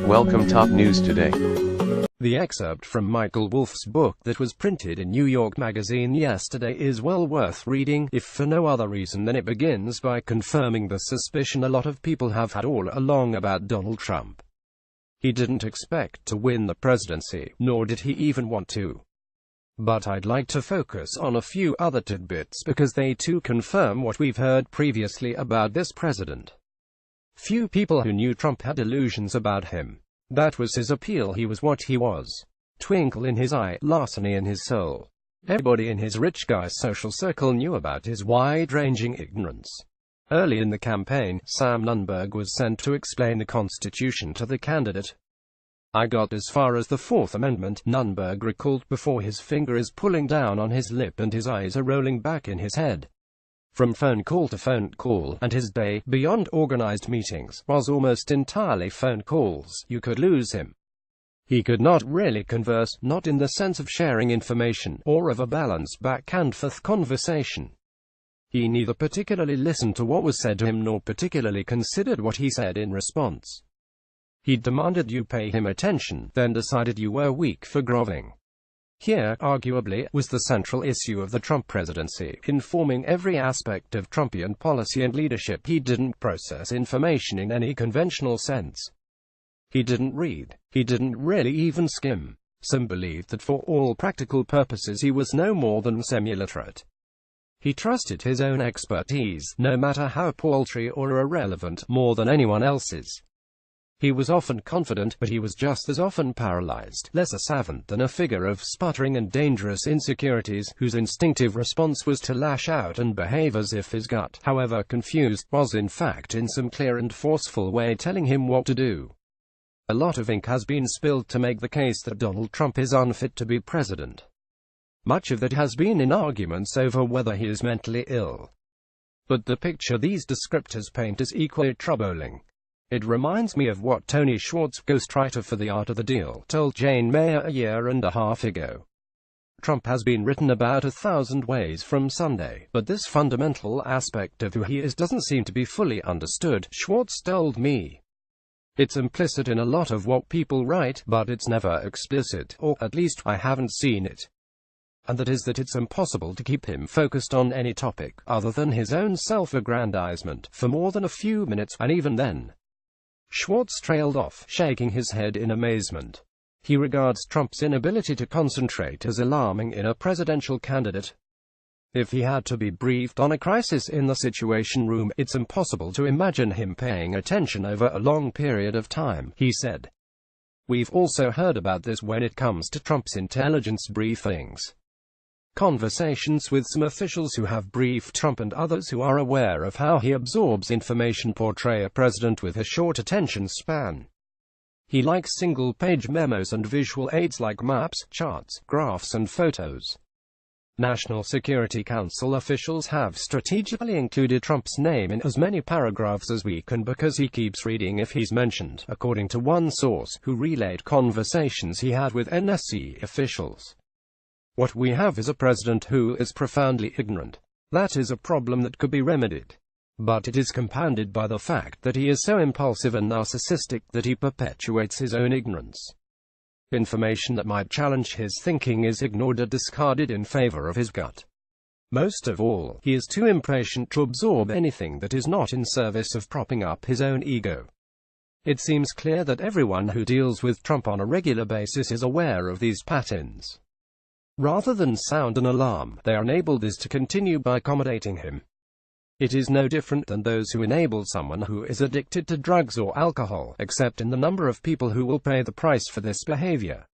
Welcome top news today. The excerpt from Michael Wolff's book that was printed in New York Magazine yesterday is well worth reading, if for no other reason than it begins by confirming the suspicion a lot of people have had all along about Donald Trump. He didn't expect to win the presidency, nor did he even want to. But I'd like to focus on a few other tidbits because they too confirm what we've heard previously about this president. Few people who knew Trump had illusions about him. That was his appeal. He was what he was. Twinkle in his eye, larceny in his soul. Everybody in his rich guy social circle knew about his wide-ranging ignorance. Early in the campaign, Sam Nunberg was sent to explain the Constitution to the candidate. "I got as far as the Fourth Amendment," Nunberg recalled, "before his finger is pulling down on his lip and his eyes are rolling back in his head." From phone call to phone call, and his day, beyond organized meetings, was almost entirely phone calls. You could lose him. He could not really converse, not in the sense of sharing information, or of a balanced back-and-forth conversation. He neither particularly listened to what was said to him nor particularly considered what he said in response. He demanded you pay him attention, then decided you were weak for groveling. Here, arguably, was the central issue of the Trump presidency, informing every aspect of Trumpian policy and leadership. He didn't process information in any conventional sense. He didn't read. He didn't really even skim. Some believed that for all practical purposes he was no more than semi-literate. He trusted his own expertise, no matter how paltry or irrelevant, more than anyone else's. He was often confident, but he was just as often paralyzed, less a savant than a figure of sputtering and dangerous insecurities, whose instinctive response was to lash out and behave as if his gut, however confused, was in fact in some clear and forceful way telling him what to do. A lot of ink has been spilled to make the case that Donald Trump is unfit to be president. Much of that has been in arguments over whether he is mentally ill. But the picture these descriptors paint is equally troubling. It reminds me of what Tony Schwartz, ghostwriter for The Art of the Deal, told Jane Mayer a year and a half ago. Trump has been written about 1,000 ways from Sunday, but this fundamental aspect of who he is doesn't seem to be fully understood, Schwartz told me. It's implicit in a lot of what people write, but it's never explicit, or at least I haven't seen it. And that is that it's impossible to keep him focused on any topic, other than his own self-aggrandizement, for more than a few minutes, and even then. Schwartz trailed off, shaking his head in amazement. He regards Trump's inability to concentrate as alarming in a presidential candidate. If he had to be briefed on a crisis in the Situation Room, it's impossible to imagine him paying attention over a long period of time, he said. We've also heard about this when it comes to Trump's intelligence briefings. Conversations with some officials who have briefed Trump and others who are aware of how he absorbs information portray a president with a short attention span. He likes single-page memos and visual aids like maps, charts, graphs and photos. National Security Council officials have strategically included Trump's name in as many paragraphs as we can because he keeps reading if he's mentioned, according to one source, who relayed conversations he had with NSC officials. What we have is a president who is profoundly ignorant. That is a problem that could be remedied. But it is compounded by the fact that he is so impulsive and narcissistic that he perpetuates his own ignorance. Information that might challenge his thinking is ignored or discarded in favor of his gut. Most of all, he is too impatient to absorb anything that is not in service of propping up his own ego. It seems clear that everyone who deals with Trump on a regular basis is aware of these patterns. Rather than sound an alarm, they are enabled to continue by accommodating him. It is no different than those who enable someone who is addicted to drugs or alcohol, except in the number of people who will pay the price for this behavior.